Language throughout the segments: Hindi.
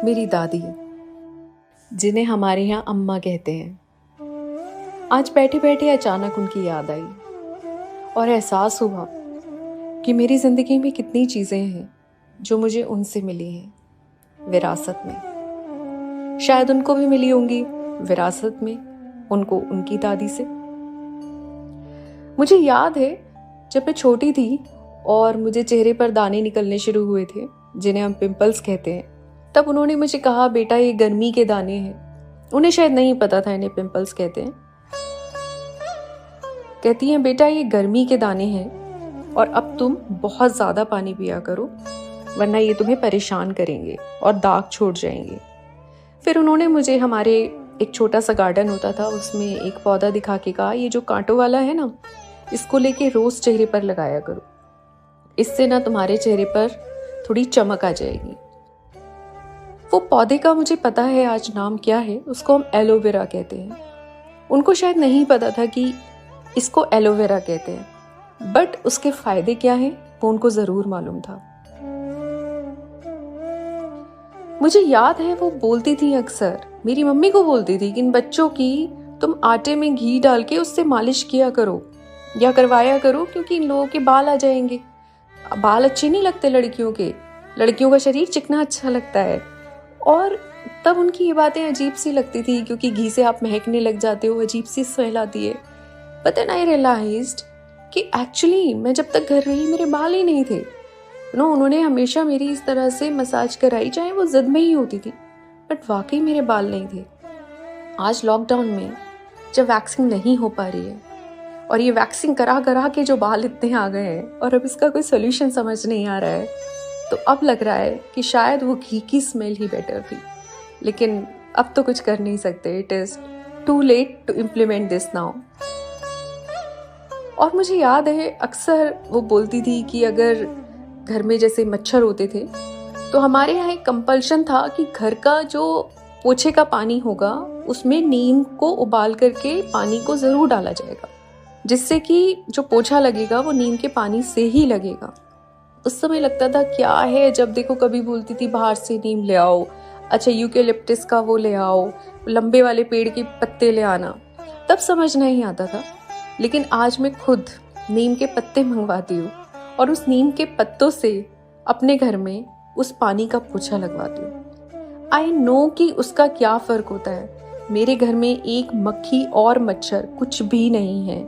मेरी दादी, जिन्हें हमारे यहाँ अम्मा कहते हैं। आज बैठे बैठे अचानक उनकी याद आई और एहसास हुआ कि मेरी ज़िंदगी में कितनी चीज़ें हैं जो मुझे उनसे मिली हैं विरासत में। शायद उनको भी मिली होंगी विरासत में, उनको उनकी दादी से। मुझे याद है जब मैं छोटी थी और मुझे चेहरे पर दाने निकलने शुरू हुए थे, जिन्हें हम पिंपल्स कहते हैं, तब उन्होंने मुझे कहा, बेटा ये गर्मी के दाने हैं। उन्हें शायद नहीं पता था इन्हें पिंपल्स कहते हैं। कहती हैं, बेटा ये गर्मी के दाने हैं और अब तुम बहुत ज़्यादा पानी पिया करो, वरना ये तुम्हें परेशान करेंगे और दाग छोड़ जाएंगे। फिर उन्होंने मुझे, हमारे एक छोटा सा गार्डन होता था, उसमें एक पौधा दिखा के कहा, ये जो कांटों वाला है ना, इसको लेके रोज़ चेहरे पर लगाया करो, इससे ना तुम्हारे चेहरे पर थोड़ी चमक आ जाएगी। वो पौधे का मुझे पता है आज नाम क्या है, उसको हम एलोवेरा कहते हैं। उनको शायद नहीं पता था कि इसको एलोवेरा कहते हैं, बट उसके फायदे क्या हैं वो उनको ज़रूर मालूम था। मुझे याद है वो बोलती थी, अक्सर मेरी मम्मी को बोलती थी कि इन बच्चों की तुम आटे में घी डाल के उससे मालिश किया करो या करवाया करो, क्योंकि इन लोगों के बाल आ जाएंगे। बाल अच्छे नहीं लगते लड़कियों के, लड़कियों का शरीर चिकना अच्छा लगता है। और तब उनकी ये बातें अजीब सी लगती थी, क्योंकि घी से आप महकने लग जाते हो, अजीब सी स्मेल आती है। बट देन आई रियलाइज्ड कि एक्चुअली मैं जब तक घर रही मेरे बाल ही नहीं थे। उन्होंने हमेशा मेरी इस तरह से मसाज कराई, चाहे वो जिद में ही होती थी, बट वाकई मेरे बाल नहीं थे। आज लॉकडाउन में जब वैक्सीन नहीं हो पा रही है और ये वैक्सीन करा करा के जो बाल इतने आ गए हैं और अब इसका कोई सोल्यूशन समझ नहीं आ रहा है, तो अब लग रहा है कि शायद वो घी की स्मेल ही बेटर थी। लेकिन अब तो कुछ कर नहीं सकते, it is too late to implement this now. और मुझे याद है अक्सर वो बोलती थी कि अगर घर में जैसे मच्छर होते थे, तो हमारे यहाँ एक कंपल्शन था कि घर का जो पोछे का पानी होगा उसमें नीम को उबाल करके पानी को ज़रूर डाला जाएगा, जिससे कि जो पोछा लगेगा वो नीम के पानी से ही लगेगा। उस समय लगता था क्या है, जब देखो कभी बोलती थी बाहर से नीम ले आओ, अच्छा यूकेलिप्टस का वो ले आओ, लंबे वाले पेड़ के पत्ते ले आना, तब समझ नहीं आता था। लेकिन आज मैं खुद नीम के पत्ते मंगवाती हूँ और उस नीम के पत्तों से अपने घर में उस पानी का पोछा लगवाती हूँ। आई नो कि उसका क्या फ़र्क होता है। मेरे घर में एक मक्खी और मच्छर कुछ भी नहीं है,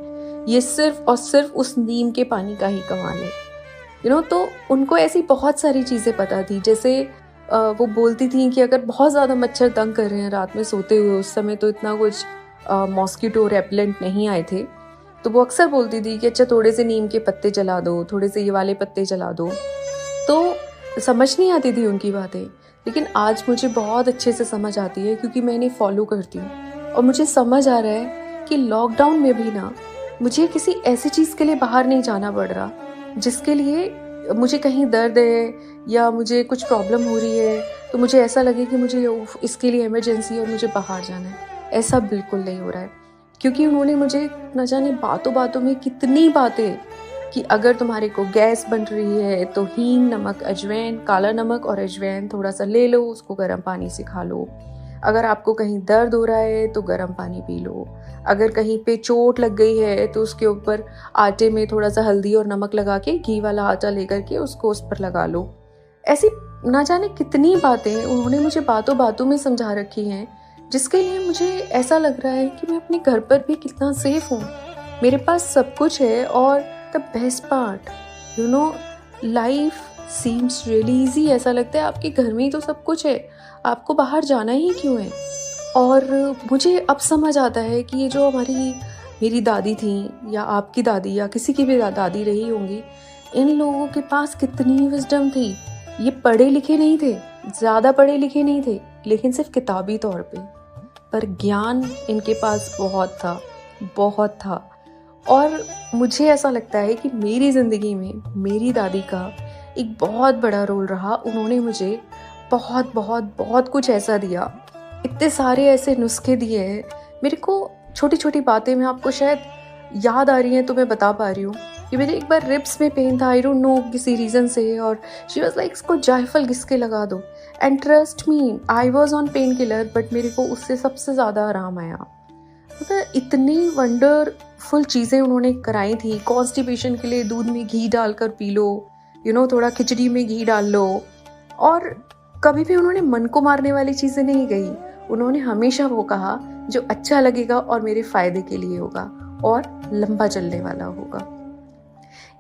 ये सिर्फ और सिर्फ उस नीम के पानी का ही कमाल है। तो उनको ऐसी बहुत सारी चीज़ें पता थी। जैसे वो बोलती थी कि अगर बहुत ज़्यादा मच्छर तंग कर रहे हैं रात में सोते हुए, उस समय तो इतना कुछ मॉस्किटो रेपेलेंट नहीं आए थे, तो वो अक्सर बोलती थी कि अच्छा थोड़े से नीम के पत्ते जला दो, थोड़े से ये वाले पत्ते जला दो। तो समझ नहीं आती थी उनकी बातें, लेकिन आज मुझे बहुत अच्छे से समझ आती है, क्योंकि मैं इन्हें फॉलो करती हूँ। और मुझे समझ आ रहा है कि लॉकडाउन में भी ना मुझे किसी ऐसी चीज़ के लिए बाहर नहीं जाना पड़ रहा जिसके लिए मुझे कहीं दर्द है या मुझे कुछ प्रॉब्लम हो रही है तो मुझे ऐसा लगे कि मुझे इसके लिए इमरजेंसी है और मुझे बाहर जाना है। ऐसा बिल्कुल नहीं हो रहा है, क्योंकि उन्होंने मुझे न जाने बातों बातों में कितनी बातें कि अगर तुम्हारे को गैस बन रही है तो हींग, नमक, अजवाइन, काला नमक और अजवाइन थोड़ा सा ले लो, उसको गर्म पानी से खा लो। अगर आपको कहीं दर्द हो रहा है तो गर्म पानी पी लो। अगर कहीं पे चोट लग गई है तो उसके ऊपर आटे में थोड़ा सा हल्दी और नमक लगा के, घी वाला आटा लेकर के उसको उस पर लगा लो। ऐसी ना जाने कितनी बातें उन्होंने मुझे बातों बातों में समझा रखी हैं, जिसके लिए मुझे ऐसा लग रहा है कि मैं अपने घर पर भी कितना सेफ हूँ। मेरे पास सब कुछ है और the best part, life seems really easy. ऐसा लगता है आपके घर में ही तो सब कुछ है, आपको बाहर जाना ही क्यों है। और मुझे अब समझ आता है कि ये जो मेरी दादी थी, या आपकी दादी, या किसी की भी दादी रही होंगी, इन लोगों के पास कितनी विजडम थी। ये पढ़े लिखे नहीं थे, ज़्यादा पढ़े लिखे नहीं थे, लेकिन सिर्फ किताबी तौर पे, पर ज्ञान इनके पास बहुत था। और मुझे ऐसा लगता है कि मेरी ज़िंदगी में मेरी दादी का एक बहुत बड़ा रोल रहा। उन्होंने मुझे बहुत कुछ ऐसा दिया, इतने सारे ऐसे नुस्खे दिए हैं मेरे को। छोटी छोटी बातें मैं आपको शायद याद आ रही हैं तो मैं बता पा रही हूँ कि मेरे एक बार रिब्स में पेन था, आई डोंट नो किसी रीज़न से, और शी वाज लाइक इसको जायफल घिस के लगा दो। And trust me, I was on pain killer, but मेरे को उससे सबसे ज़्यादा आराम आया। मतलब इतनी वंडरफुल चीज़ें उन्होंने कराई थी। कॉन्स्टिपेशन के लिए दूध में घी डालकर पी लो, थोड़ा खिचड़ी में घी डाल लो। और कभी भी उन्होंने मन को मारने वाली चीज़ें नहीं कही। उन्होंने हमेशा वो कहा जो अच्छा लगेगा और मेरे फ़ायदे के लिए होगा और लंबा चलने वाला होगा।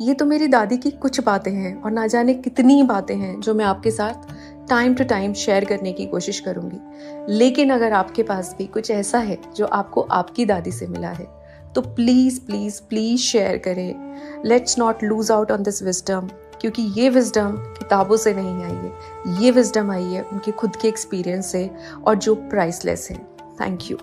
ये तो मेरी दादी की कुछ बातें हैं, और ना जाने कितनी बातें हैं जो मैं आपके साथ टाइम टू टाइम शेयर करने की कोशिश करूँगी। लेकिन अगर आपके पास भी कुछ ऐसा है जो आपको आपकी दादी से मिला है, तो प्लीज़ प्लीज़ प्लीज़ शेयर करें। Let's not lose out on this wisdom, क्योंकि ये विजडम किताबों से नहीं आई है। ये विजडम आई है उनके खुद के एक्सपीरियंस से, और जो प्राइसलेस है। Thank you.